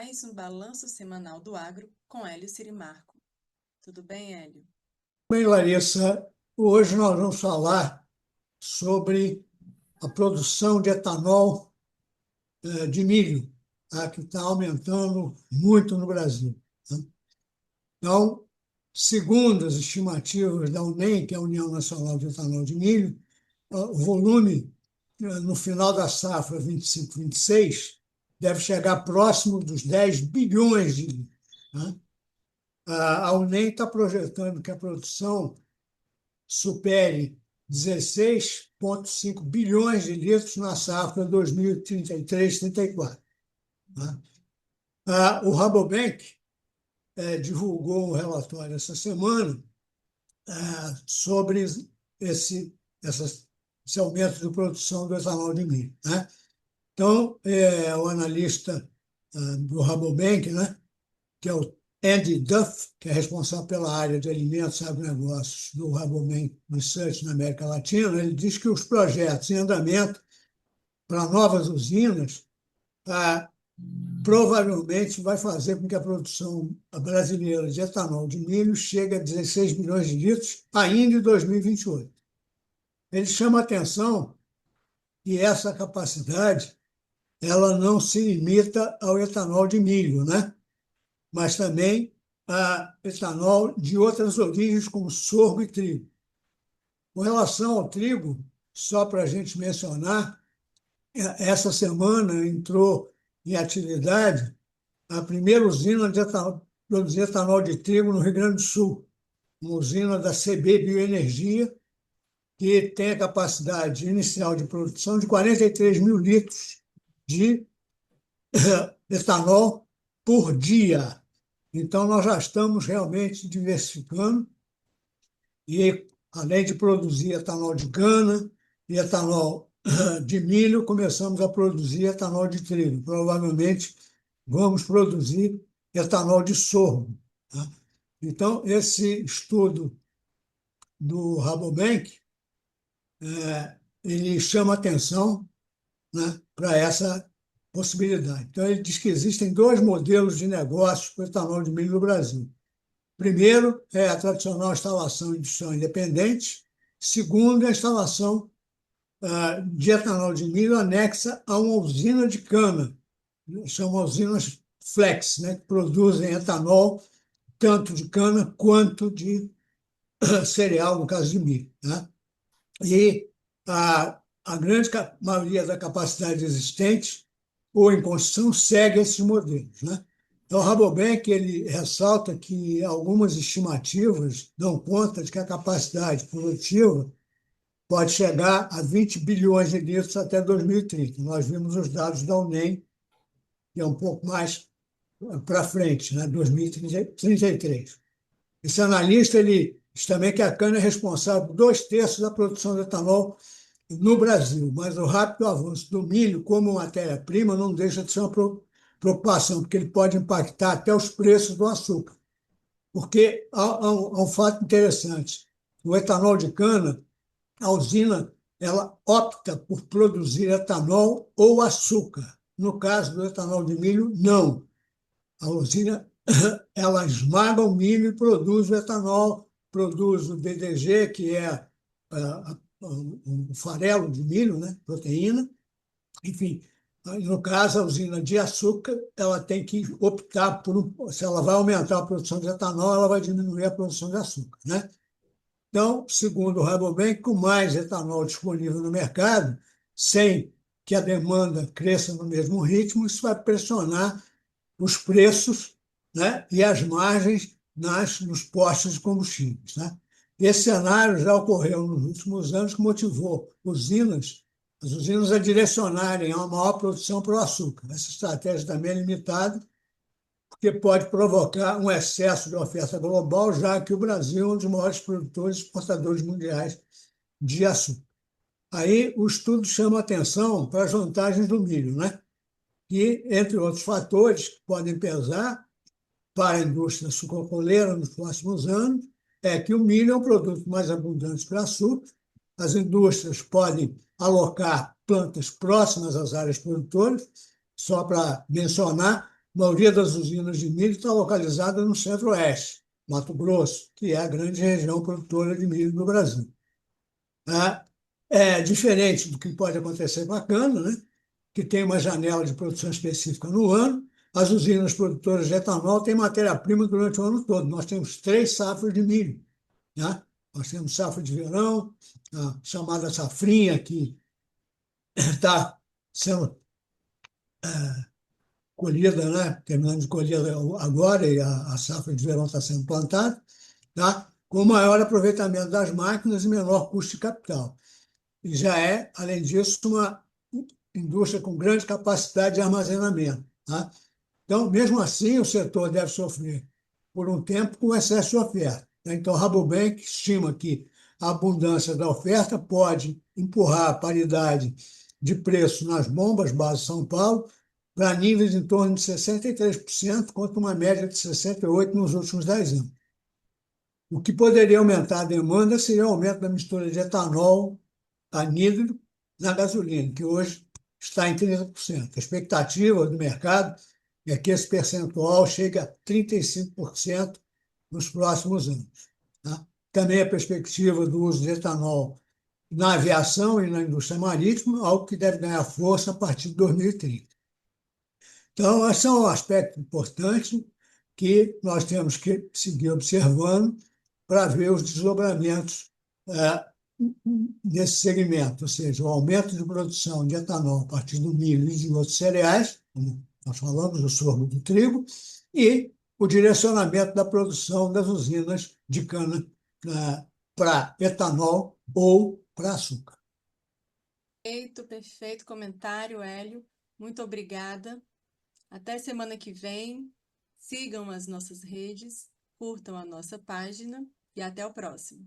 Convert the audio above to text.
mais um balanço semanal do agro com Hélio Sirimarco. Tudo bem, Hélio? Bem, Larissa, hoje nós vamos falar sobre a produção de etanol de milho, tá, que está aumentando muito no Brasil, tá? Então, segundo as estimativas da UNEM, que é a União Nacional de Etanol de Milho, o volume no final da safra 25-26 deve chegar próximo dos 10 bilhões de litros, tá? A UNEM está projetando que a produção supere 16,5 bilhões de litros na safra 2033-34. Tá? O Rabobank divulgou um relatório essa semana sobre esse aumento de produção do etanol de milho, né? Então, o analista do Rabobank, né, que é o Andy Duff, que é responsável pela área de alimentos e agronegócios do Rabobank Research na América Latina, ele diz que os projetos em andamento para novas usinas provavelmente vai fazer com que a produção brasileira de etanol de milho chegue a 16 milhões de litros ainda em 2028. Ele chama a atenção que essa capacidade ela não se limita ao etanol de milho, né? Mas também a etanol de outras origens, como sorgo e trigo. Com relação ao trigo, só para a gente mencionar, essa semana entrou em atividade a primeira usina de produzir etanol de trigo no Rio Grande do Sul, uma usina da CB Bioenergia, que tem a capacidade inicial de produção de 43 mil litros de etanol por dia. Então, nós já estamos realmente diversificando e, além de produzir etanol de cana e etanol de milho, começamos a produzir etanol de trigo. Provavelmente vamos produzir etanol de sorgo, tá? Então, esse estudo do Rabobank, ele chama atenção, né, para essa possibilidade. Então, ele diz que existem dois modelos de negócios para o etanol de milho no Brasil. Primeiro é a tradicional instalação industrial independente. Segundo, é a instalação de etanol de milho anexa a uma usina de cana. São usinas flex, né, que produzem etanol tanto de cana quanto de cereal, no caso de milho, né? E a grande maioria da capacidade existente ou em construção segue esses modelos, né? Então, o Rabobank ele ressalta que algumas estimativas dão conta de que a capacidade produtiva pode chegar a 20 bilhões de litros até 2030. Nós vimos os dados da UNEM, que é um pouco mais para frente, né? 2033. Esse analista ele diz também que a cana é responsável por 2/3 da produção de etanol no Brasil, mas o rápido avanço do milho como matéria-prima não deixa de ser uma preocupação, porque ele pode impactar até os preços do açúcar. Porque há um fato interessante: o etanol de cana, a usina, ela opta por produzir etanol ou açúcar. No caso do etanol de milho, não. A usina ela esmaga o milho e produz o etanol, produz o DDG, que é o farelo de milho, né? Proteína. Enfim, no caso, a usina de açúcar, ela tem que optar se ela vai aumentar a produção de etanol, ela vai diminuir a produção de açúcar, né? Então, segundo o Rabobank, com mais etanol disponível no mercado, sem que a demanda cresça no mesmo ritmo, isso vai pressionar os preços, né, e as margens nos postos de combustíveis, né? Esse cenário já ocorreu nos últimos anos, que motivou as usinas a direcionarem a uma maior produção para o açúcar. Essa estratégia também é limitada, porque pode provocar um excesso de oferta global, já que o Brasil é um dos maiores produtores e exportadores mundiais de açúcar. Aí o estudo chama atenção para as vantagens do milho, né? E, entre outros fatores que podem pesar para a indústria sucrocoleira nos próximos anos, é que o milho é um produto mais abundante para açúcar, as indústrias podem alocar plantas próximas às áreas produtoras, só para mencionar, maioria das usinas de milho está localizada no Centro-Oeste, Mato Grosso, que é a grande região produtora de milho no Brasil. Tá? É diferente do que pode acontecer com a cana, né? Que tem uma janela de produção específica no ano. As usinas produtoras de etanol têm matéria-prima durante o ano todo. Nós temos 3 safras de milho. Né? Nós temos safra de verão, a chamada safrinha, que está sendo colhida, né? Terminando de colher agora, e a safra de verão está sendo plantada, tá? Com maior aproveitamento das máquinas e menor custo de capital. E já é, além disso, uma indústria com grande capacidade de armazenamento. Tá? Então, mesmo assim, o setor deve sofrer por um tempo com excesso de oferta. Então, a Rabobank estima que a abundância da oferta pode empurrar a paridade de preço nas bombas base São Paulo para níveis em torno de 63%, contra uma média de 68% nos últimos 10 anos. O que poderia aumentar a demanda seria o aumento da mistura de etanol anidro na gasolina, que hoje está em 30%. A expectativa do mercado é que esse percentual chegue a 35% nos próximos anos. Tá? Também a perspectiva do uso de etanol na aviação e na indústria marítima, algo que deve ganhar força a partir de 2030. Então, esse é um aspecto importante que nós temos que seguir observando para ver os desdobramentos nesse segmento, ou seja, o aumento de produção de etanol a partir do milho e de outros cereais, como nós falamos, do sorgo do trigo, e o direcionamento da produção das usinas de cana para etanol ou para açúcar. Perfeito, perfeito comentário, Hélio. Muito obrigada. Até semana que vem. Sigam as nossas redes, curtam a nossa página e até o próximo.